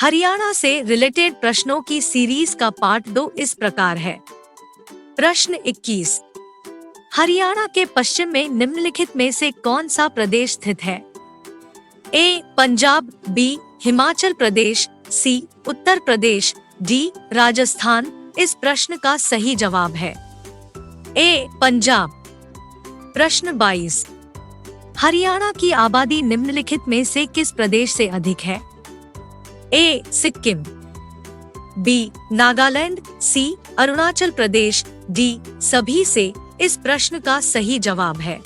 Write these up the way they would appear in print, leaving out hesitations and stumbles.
हरियाणा से रिलेटेड प्रश्नों की सीरीज का पार्ट 2 इस प्रकार है। प्रश्न 21। हरियाणा के पश्चिम में निम्नलिखित में से कौन सा प्रदेश स्थित है? ए. पंजाब, बी. हिमाचल प्रदेश, सी. उत्तर प्रदेश, डी. राजस्थान। इस प्रश्न का सही जवाब है ए. पंजाब। प्रश्न 22। हरियाणा की आबादी निम्नलिखित में से किस प्रदेश से अधिक है? ए. सिक्किम, बी. नागालैंड, सी. अरुणाचल प्रदेश, डी. सभी से। इस प्रश्न का सही जवाब है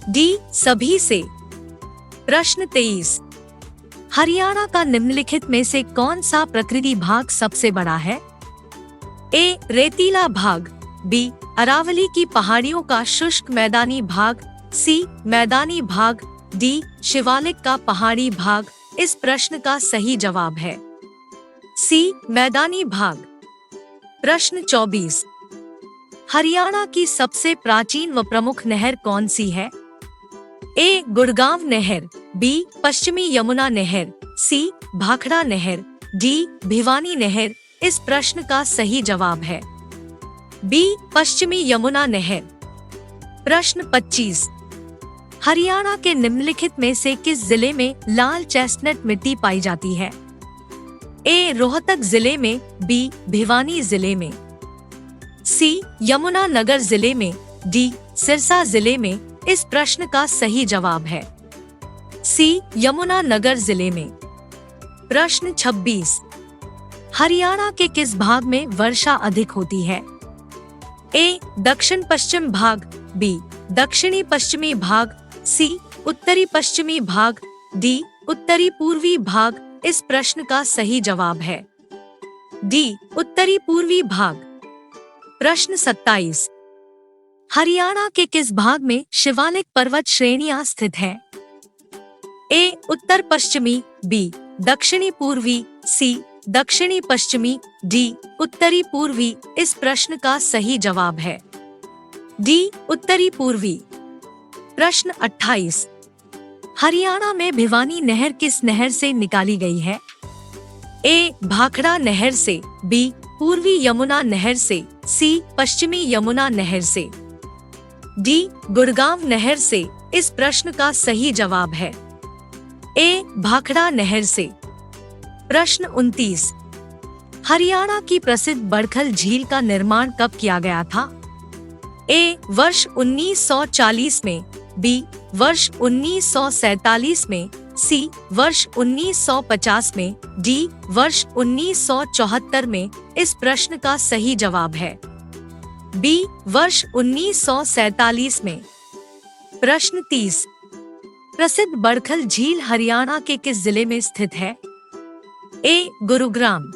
डी. सभी से। प्रश्न 23। हरियाणा का निम्नलिखित में से कौन सा प्रकृति भाग सबसे बड़ा है? ए. रेतीला भाग, बी. अरावली की पहाड़ियों का शुष्क मैदानी भाग, सी. मैदानी भाग, डी. शिवालिक का पहाड़ी भाग। इस प्रश्न का सही जवाब है सी. मैदानी भाग। प्रश्न 24। हरियाणा की सबसे प्राचीन व प्रमुख नहर कौन सी है? ए. गुड़गांव नहर, बी. पश्चिमी यमुना नहर, सी. भाखड़ा नहर, डी. भिवानी नहर। इस प्रश्न का सही जवाब है बी. पश्चिमी यमुना नहर। प्रश्न 25। हरियाणा के निम्नलिखित में से किस जिले में लाल चेस्टनट मिट्टी पाई जाती है? ए. रोहतक जिले में, बी. भिवानी जिले में, सी. यमुनानगर जिले में, डी. सिरसा जिले में। इस प्रश्न का सही जवाब है सी. यमुनानगर जिले में। प्रश्न 26। हरियाणा के किस भाग में वर्षा अधिक होती है? ए. दक्षिण पश्चिम भाग, बी. दक्षिणी पश्चिमी भाग, सी. उत्तरी पश्चिमी भाग, डी. उत्तरी पूर्वी भाग। इस प्रश्न का सही जवाब है डी. उत्तरी पूर्वी भाग। प्रश्न 27। हरियाणा के किस भाग में शिवालिक पर्वत श्रेणियां स्थित हैं? ए. उत्तर पश्चिमी, बी. दक्षिणी पूर्वी, सी. दक्षिणी पश्चिमी, डी. उत्तरी पूर्वी। इस प्रश्न का सही जवाब है डी. उत्तरी पूर्वी। प्रश्न 28। हरियाणा में भिवानी नहर किस नहर से निकाली गई है? ए. भाखड़ा नहर से, बी. पूर्वी यमुना नहर से, सी. पश्चिमी यमुना नहर से, डी. गुड़गांव नहर से। इस प्रश्न का सही जवाब है ए. भाखड़ा नहर से। प्रश्न 29। हरियाणा की प्रसिद्ध बड़खल झील का निर्माण कब किया गया था? ए. वर्ष 1940 में, बी. वर्ष 1947 में, सी. वर्ष 1950 में, डी. वर्ष 1974 में। इस प्रश्न का सही जवाब है बी. वर्ष 1947 में। प्रश्न 30। प्रसिद्ध बड़खल झील हरियाणा के किस जिले में स्थित है? ए. गुरुग्राम,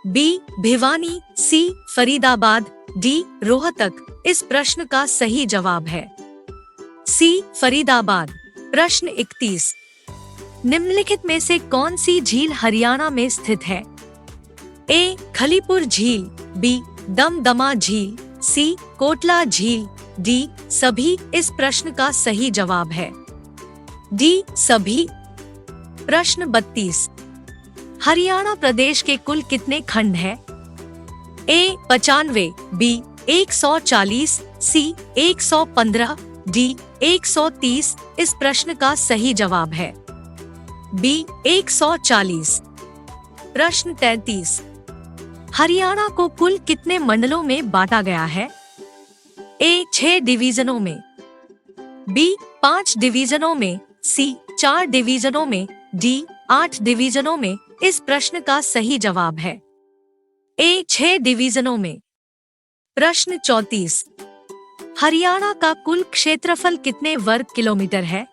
बी. भिवानी, सी. फरीदाबाद, डी. रोहतक। इस प्रश्न का सही जवाब है सी. फरीदाबाद। प्रश्न 31। निम्नलिखित में से कौन सी झील हरियाणा में स्थित है? ए. खलीपुर झील, बी. दमदमा झील, सी. कोटला झील, डी. सभी। इस प्रश्न का सही जवाब है डी. सभी। प्रश्न 32। हरियाणा प्रदेश के कुल कितने खंड हैं? ए. 95, बी. 140, सी. 115, डी. 130। इस प्रश्न का सही जवाब है बी. 140। प्रश्न 33। हरियाणा को कुल कितने मंडलों में बांटा गया है? ए. 6 डिवीजनों में, बी. 5 डिवीजनों में, सी. 4 डिवीजनों में, डी. 8 डिवीजनों में। इस प्रश्न का सही जवाब है ए. 6 डिवीजनों में। प्रश्न 34। हरियाणा का कुल क्षेत्रफल कितने वर्ग किलोमीटर है?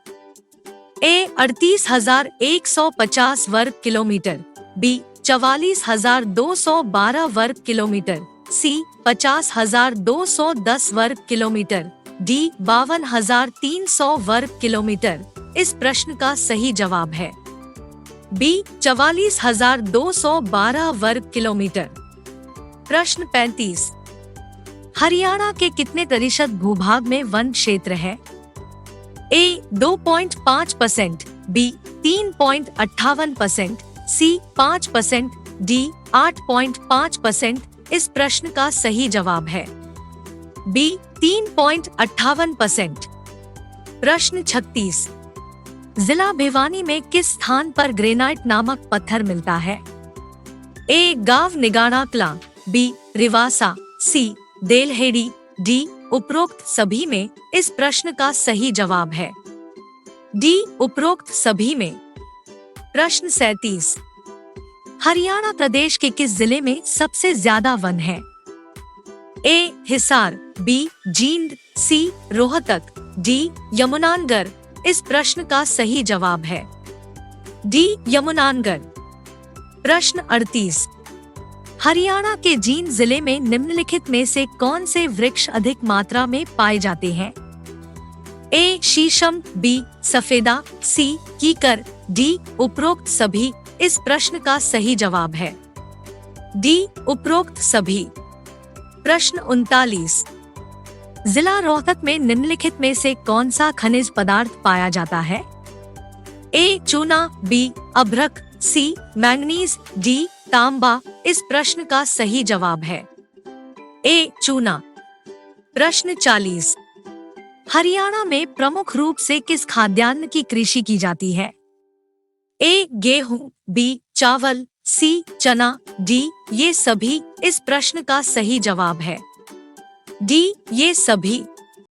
ए. 38,150 वर्ग किलोमीटर, बी. 44,212 वर्ग किलोमीटर, सी. 50,210 वर्ग किलोमीटर, डी. 52,300 वर्ग किलोमीटर। इस प्रश्न का सही जवाब है बी. 44,212 वर्ग किलोमीटर। प्रश्न 35। हरियाणा के कितने प्रतिशत भूभाग में वन क्षेत्र है? ए 2.5%, बी 3.58%, सी 5%, डी 8.5% इस प्रश्न का सही जवाब है बी 3.58%। प्रश्न 36। जिला भिवानी में किस स्थान पर ग्रेनाइट नामक पत्थर मिलता है? ए गांव निगाड़ा कला, बी रिवासा, सी देलहेड़ी, डी उपरोक्त सभी में इस प्रश्न का सही जवाब है डी उपरोक्त सभी में। प्रश्न 37। हरियाणा प्रदेश के किस जिले में सबसे ज्यादा वन है? ए हिसार, बी जींद, सी रोहतक, डी यमुनानगर इस प्रश्न का सही जवाब है डी यमुनानगर। प्रश्न 38। हरियाणा के जींद जिले में निम्नलिखित में से कौन से वृक्ष अधिक मात्रा में पाए जाते हैं? ए शीशम, बी सफेदा, सी कीकर, डी उपरोक्त सभी इस प्रश्न का सही जवाब है डी उपरोक्त सभी। प्रश्न 39। जिला रोहतक में निम्नलिखित में से कौन सा खनिज पदार्थ पाया जाता है? ए चूना, बी अभ्रक, सी मैंगनीज, डी तांबा इस प्रश्न का सही जवाब है ए चूना। प्रश्न 40। हरियाणा में प्रमुख रूप से किस खाद्यान्न की कृषि की जाती है? ए गेहूं, बी चावल, सी चना, डी ये सभी इस प्रश्न का सही जवाब है डी ये सभी।